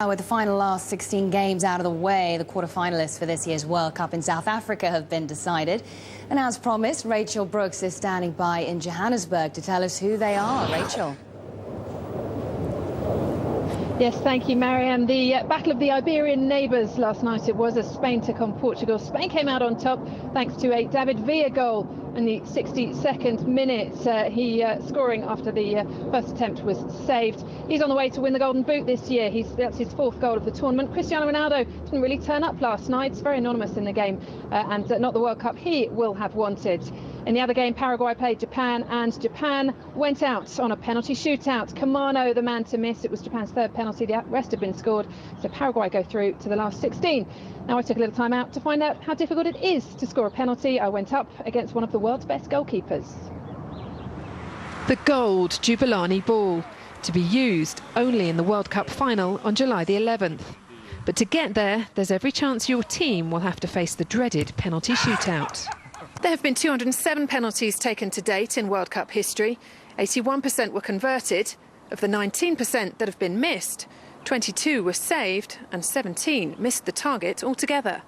With the final last 16 games out of the way, the quarterfinalists for this year's World Cup in South Africa have been decided. And as promised, Rachel Brookes is standing by in Johannesburg to tell us who they are. Rachel. Yes, thank you, Marianne. The battle of the Iberian neighbours last night it was, as Spain took on Portugal. Spain came out on top thanks to a David Villa goal in the 62nd minute. He scoring after the first attempt was saved. He's on the way to win the Golden Boot this year. That's his fourth goal of the tournament. Cristiano Ronaldo didn't really turn up last night. It's very anonymous in the game and not the World Cup he will have wanted. In the other game, Paraguay played Japan, and Japan went out on a penalty shootout. Kamano, the man to miss. It was Japan's third penalty. The rest had been scored, so Paraguay go through to the last 16. Now I took a little time out to find out how difficult it is to score a penalty. I went up against one of the world's best goalkeepers. The gold Jubilani ball, to be used only in the World Cup final on July the 11th. But to get there, there's every chance your team will have to face the dreaded penalty shootout. There have been 207 penalties taken to date in World Cup history. 81% were converted. Of the 19% that have been missed, 22 were saved and 17 missed the target altogether.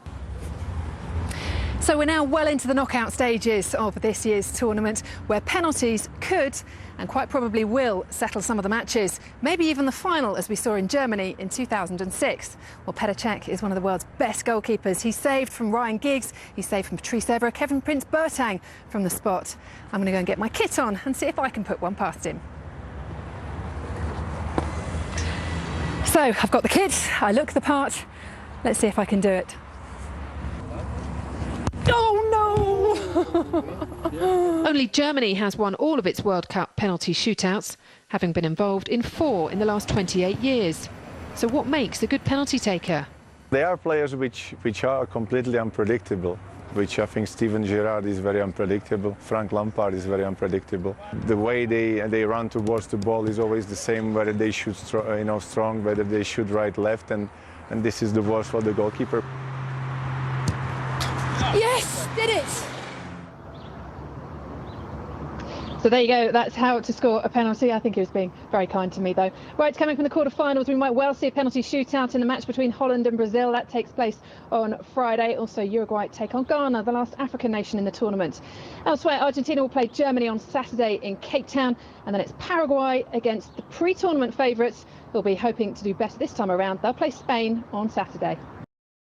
So we're now well into the knockout stages of this year's tournament, where penalties could and quite probably will settle some of the matches, maybe even the final, as we saw in Germany in 2006. Well, Petr Cech is one of the world's best goalkeepers. He saved from Ryan Giggs, he saved from Patrice Evra, Kevin Prince Boateng from the spot. I'm going to go and get my kit on and see if I can put one past him. So I've got the kit, I look the part. Let's see if I can do it. Only Germany has won all of its World Cup penalty shootouts, having been involved in 4 in the last 28 years. So what makes a good penalty taker? They are players which are completely unpredictable, which I think Steven Gerrard is very unpredictable, Frank Lampard is very unpredictable. The way they run towards the ball is always the same, whether they shoot strong, whether they shoot right, left, and this is the worst for the goalkeeper. Yes, did it! So there you go, that's how to score a penalty. I think he was being very kind to me, though. Right, coming from the quarterfinals, we might well see a penalty shootout in the match between Holland and Brazil. That takes place on Friday. Also, Uruguay take on Ghana, the last African nation in the tournament. Elsewhere, Argentina will play Germany on Saturday in Cape Town, and then it's Paraguay against the pre-tournament favourites. They'll be hoping to do better this time around. They'll play Spain on Saturday.